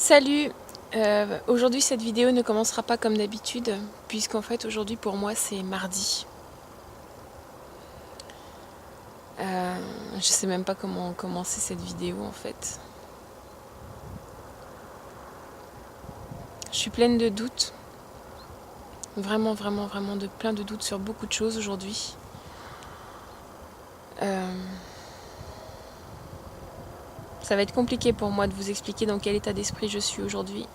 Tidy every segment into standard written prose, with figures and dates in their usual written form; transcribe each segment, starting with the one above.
Salut. Aujourd'hui cette vidéo ne commencera pas comme d'habitude, puisqu'en fait aujourd'hui pour moi c'est mardi. Je sais même pas comment commencer cette vidéo en fait. Je suis pleine de doutes, vraiment de plein de doutes sur beaucoup de choses aujourd'hui. Ça va être compliqué pour moi de vous expliquer dans quel état d'esprit je suis aujourd'hui.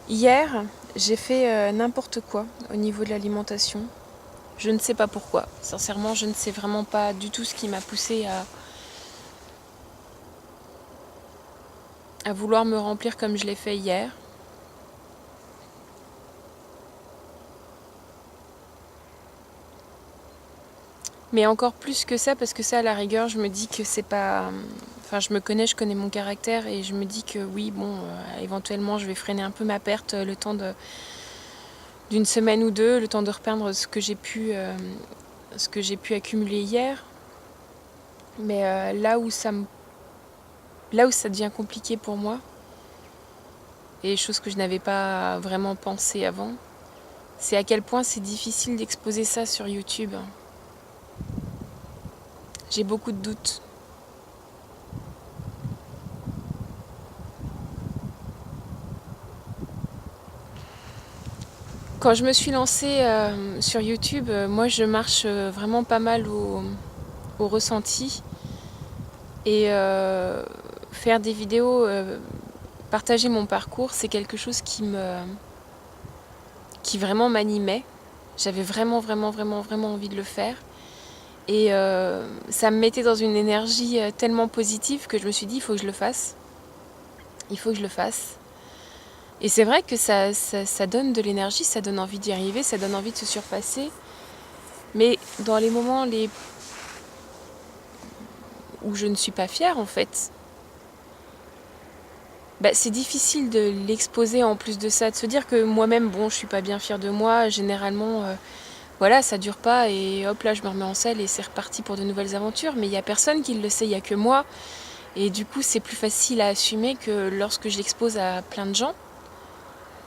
Hier, j'ai fait n'importe quoi au niveau de l'alimentation. Je ne sais pas pourquoi. Sincèrement, je ne sais vraiment pas du tout ce qui m'a poussée à vouloir me remplir comme je l'ai fait hier. Mais encore plus que ça, parce que ça, à la rigueur, je me dis que c'est pas... Enfin, je connais mon caractère et je me dis que oui, bon, éventuellement, je vais freiner un peu ma perte le temps d'une semaine ou deux, le temps de repeindre ce que j'ai pu accumuler hier. Mais là où ça devient compliqué pour moi, et chose que je n'avais pas vraiment pensé avant, c'est à quel point c'est difficile d'exposer ça sur YouTube. J'ai beaucoup de doutes. Quand je me suis lancée sur YouTube, moi je marche vraiment pas mal au ressenti. Et faire des vidéos, partager mon parcours, c'est quelque chose qui vraiment m'animait. J'avais vraiment envie de le faire. Et ça me mettait dans une énergie tellement positive que je me suis dit, il faut que je le fasse. Il faut que je le fasse. Et c'est vrai que ça donne de l'énergie, ça donne envie d'y arriver, ça donne envie de se surpasser. Mais dans les moments où je ne suis pas fière, en fait, c'est difficile de l'exposer en plus de ça, de se dire que moi-même, bon, je suis pas bien fière de moi, généralement, voilà, ça dure pas et hop là, je me remets en selle et c'est reparti pour de nouvelles aventures. Mais il y a personne qui le sait, il y a que moi. Et du coup, c'est plus facile à assumer que lorsque je l'expose à plein de gens.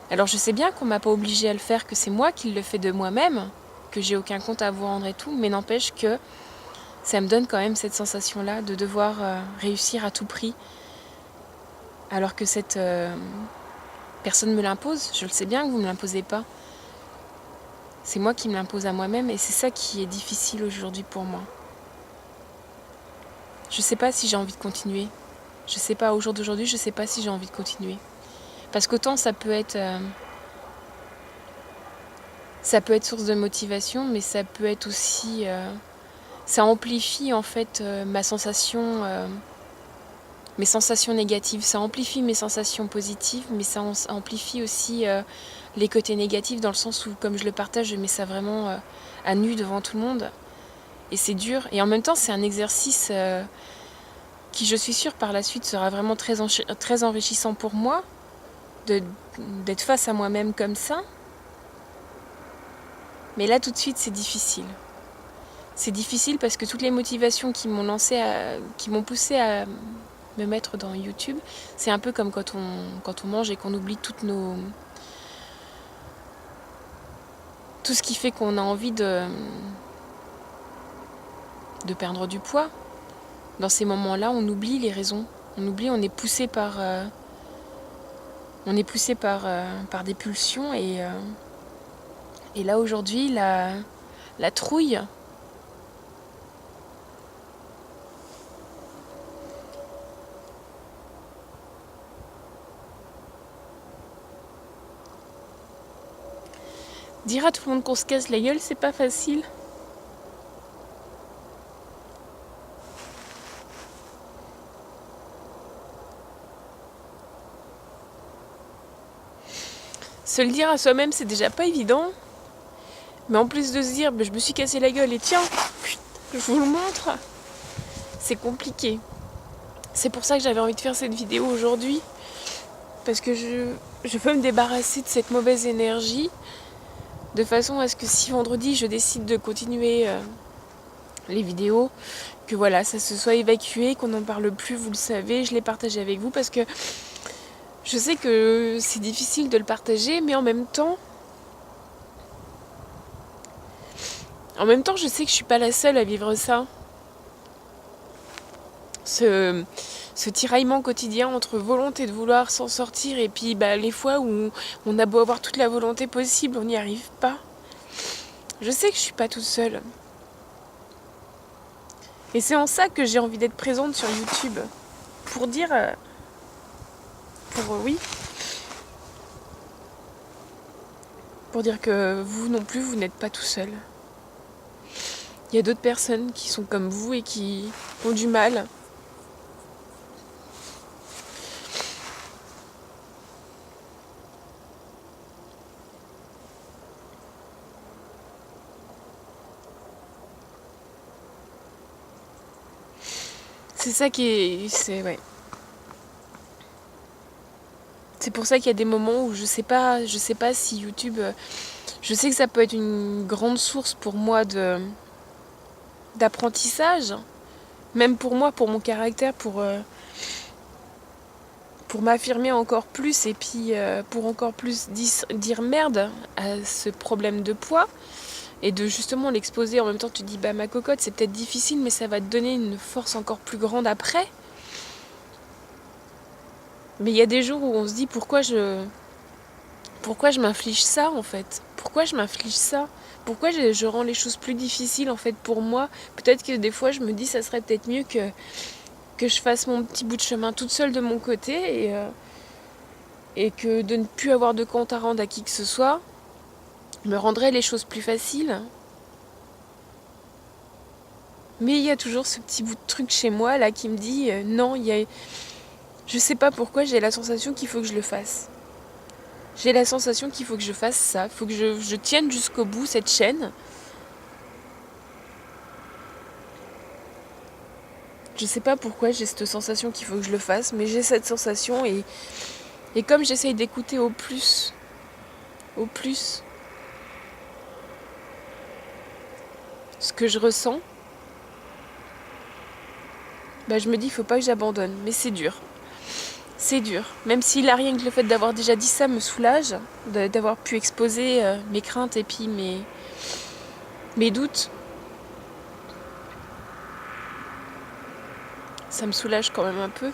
Alors je sais bien qu'on m'a pas obligée à le faire, que c'est moi qui le fais de moi-même, que j'ai aucun compte à vous rendre et tout, mais n'empêche que ça me donne quand même cette sensation-là de devoir réussir à tout prix, alors que cette personne me l'impose. Je le sais bien que vous ne me l'imposez pas. C'est moi qui me l'impose à moi-même et c'est ça qui est difficile aujourd'hui pour moi. Je sais pas si j'ai envie de continuer. Je sais pas, au jour d'aujourd'hui, je sais pas si j'ai envie de continuer. Parce qu'autant ça peut être source de motivation, mais ça peut être aussi... ça amplifie en fait mes sensations négatives. Ça amplifie mes sensations positives, mais ça amplifie aussi les côtés négatifs, dans le sens où, comme je le partage, je mets ça vraiment à nu devant tout le monde. Et c'est dur. Et en même temps, c'est un exercice qui, je suis sûre, par la suite, sera vraiment très enrichissant pour moi, d'être face à moi-même comme ça. Mais là, tout de suite, c'est difficile. C'est difficile parce que toutes les motivations qui m'ont poussé à me mettre dans YouTube, c'est un peu comme quand on mange et qu'on oublie tout ce qui fait qu'on a envie de perdre du poids. Dans ces moments-là, on oublie les raisons. On est poussé par des pulsions et là aujourd'hui, la trouille. Dire à tout le monde qu'on se casse la gueule, c'est pas facile. Se le dire à soi-même, c'est déjà pas évident. Mais en plus de se dire, je me suis cassé la gueule et tiens, je vous le montre, c'est compliqué. C'est pour ça que j'avais envie de faire cette vidéo aujourd'hui. Parce que je veux me débarrasser de cette mauvaise énergie. De façon à ce que si vendredi je décide de continuer les vidéos, que voilà, ça se soit évacué, qu'on n'en parle plus, vous le savez, je l'ai partagé avec vous parce que je sais que c'est difficile de le partager, mais en même temps, je sais que je suis pas la seule à vivre ça. Ce tiraillement quotidien entre volonté de vouloir s'en sortir et puis les fois où on a beau avoir toute la volonté possible, on n'y arrive pas. Je sais que je suis pas toute seule. Et c'est en ça que j'ai envie d'être présente sur YouTube. Pour dire... oui. Pour dire que vous non plus, vous n'êtes pas tout seul. Il y a d'autres personnes qui sont comme vous et qui ont du mal. C'est ça qui est... ouais. C'est pour ça qu'il y a des moments où je sais pas si YouTube... je sais que ça peut être une grande source pour moi d'apprentissage. Même pour moi, pour mon caractère, pour m'affirmer encore plus et puis pour encore plus dire merde à ce problème de poids. Et de justement l'exposer, en même temps tu te dis ma cocotte c'est peut-être difficile mais ça va te donner une force encore plus grande après. Mais il y a des jours où on se dit pourquoi je m'inflige ça en fait. Pourquoi je m'inflige ça? Pourquoi je rends les choses plus difficiles en fait pour moi? Peut-être que des fois je me dis ça serait peut-être mieux que je fasse mon petit bout de chemin toute seule de mon côté et que de ne plus avoir de compte à rendre à qui que ce soit me rendrait les choses plus faciles. Mais il y a toujours ce petit bout de truc chez moi là qui me dit non, je sais pas pourquoi j'ai la sensation qu'il faut que je le fasse. J'ai la sensation qu'il faut que je fasse ça, il faut que je tienne jusqu'au bout cette chaîne. Je sais pas pourquoi j'ai cette sensation qu'il faut que je le fasse, mais j'ai cette sensation et comme j'essaye d'écouter au plus ce que je ressens, je me dis il faut pas que j'abandonne, mais c'est dur. C'est dur, même si là rien que le fait d'avoir déjà dit ça me soulage, d'avoir pu exposer mes craintes et puis mes doutes. Ça me soulage quand même un peu.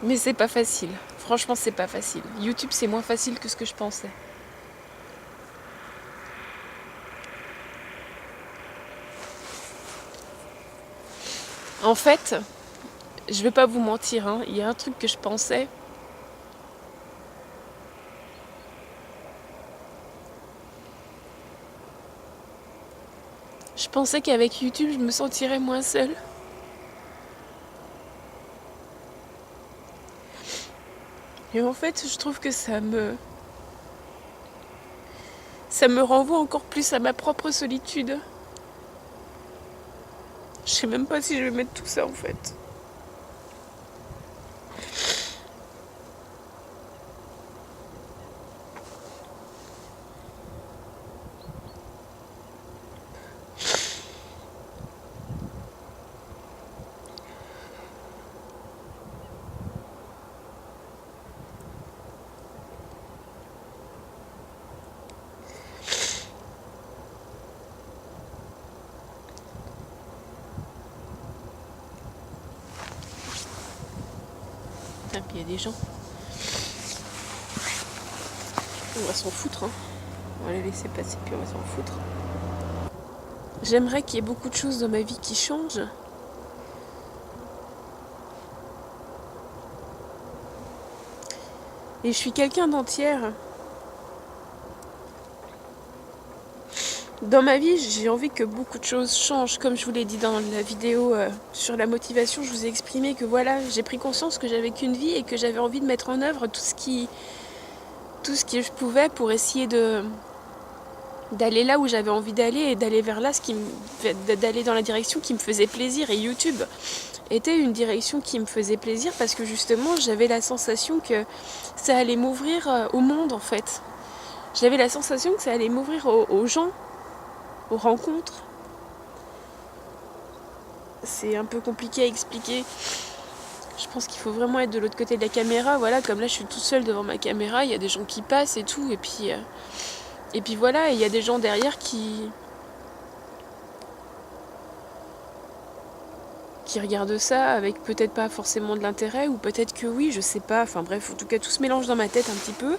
Mais c'est pas facile. Franchement, c'est pas facile. YouTube, c'est moins facile que ce que je pensais. En fait, je vais pas vous mentir, hein, il y a un truc que je pensais. Je pensais qu'avec YouTube, je me sentirais moins seule. Et en fait, je trouve que ça me renvoie encore plus à ma propre solitude. Je sais même pas si je vais mettre tout ça en fait. Ah, puis il y a des gens. On va s'en foutre, hein. On va les laisser passer puis on va s'en foutre. J'aimerais qu'il y ait beaucoup de choses dans ma vie qui changent. Et je suis quelqu'un d'entière. Dans ma vie, j'ai envie que beaucoup de choses changent. Comme je vous l'ai dit dans la vidéo sur la motivation, je vous ai exprimé que voilà, j'ai pris conscience que j'avais qu'une vie et que j'avais envie de mettre en œuvre tout ce que je pouvais pour essayer d'aller là où j'avais envie d'aller et d'aller vers là, d'aller dans la direction qui me faisait plaisir. Et YouTube était une direction qui me faisait plaisir parce que justement, j'avais la sensation que ça allait m'ouvrir au monde en fait. J'avais la sensation que ça allait m'ouvrir aux gens. aux rencontres. C'est un peu compliqué à expliquer. Je pense qu'il faut vraiment être de l'autre côté de la caméra. Voilà, comme là je suis toute seule devant ma caméra, il y a des gens qui passent et tout. Et puis voilà, il y a des gens derrière qui regardent ça avec peut-être pas forcément de l'intérêt, ou peut-être que oui, je sais pas. Enfin bref, en tout cas tout se mélange dans ma tête un petit peu.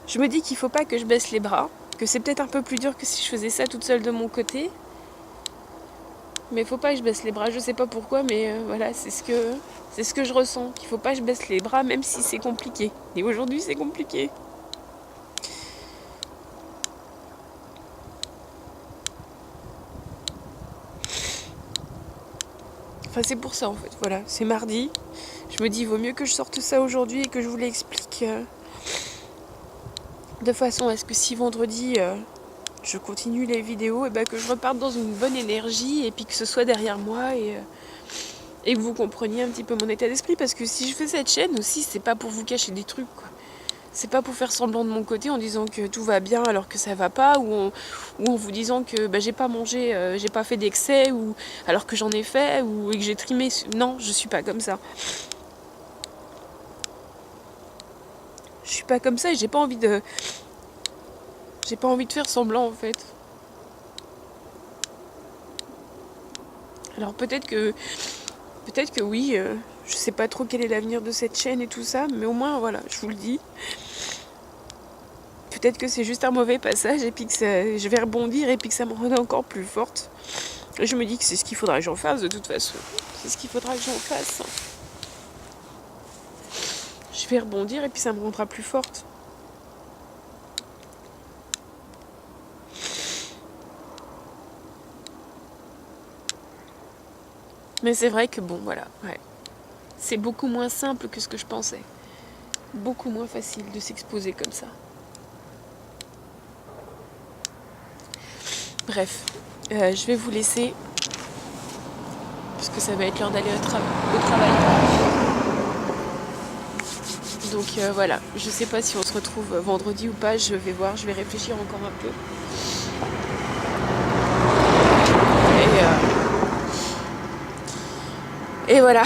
Je me dis qu'il faut pas que je baisse les bras, que c'est peut-être un peu plus dur que si je faisais ça toute seule de mon côté. Mais faut pas que je baisse les bras, je sais pas pourquoi, mais voilà, c'est ce que je ressens, qu'il faut pas que je baisse les bras, même si c'est compliqué. Et aujourd'hui, c'est compliqué. Enfin, c'est pour ça, en fait, voilà, c'est mardi. Je me dis, il vaut mieux que je sorte ça aujourd'hui et que je vous l'explique de façon à ce que si vendredi, je continue les vidéos, et que je reparte dans une bonne énergie, et puis que ce soit derrière moi, et que vous compreniez un petit peu mon état d'esprit, parce que si je fais cette chaîne aussi, c'est pas pour vous cacher des trucs, quoi. C'est pas pour faire semblant de mon côté en disant que tout va bien alors que ça va pas, ou en vous disant que j'ai pas mangé, j'ai pas fait d'excès, ou alors que j'en ai fait, et que j'ai trimé. Non, je suis pas comme ça. Je suis pas comme ça et j'ai pas envie de faire semblant, en fait. Alors peut-être que oui, je sais pas trop quel est l'avenir de cette chaîne et tout ça, mais au moins voilà, je vous le dis. Peut-être que c'est juste un mauvais passage et puis que je vais rebondir et puis que ça me rend encore plus forte. Et je me dis que c'est ce qu'il faudra que j'en fasse de toute façon. C'est ce qu'il faudra que j'en fasse. Je vais rebondir et puis ça me rendra plus forte. Mais c'est vrai que bon, voilà, ouais. C'est beaucoup moins simple que ce que je pensais. Beaucoup moins facile de s'exposer comme ça. Bref, je vais vous laisser. Parce que ça va être l'heure d'aller au travail. Donc voilà, je sais pas si on se retrouve vendredi ou pas, je vais voir, je vais réfléchir encore un peu. Et voilà.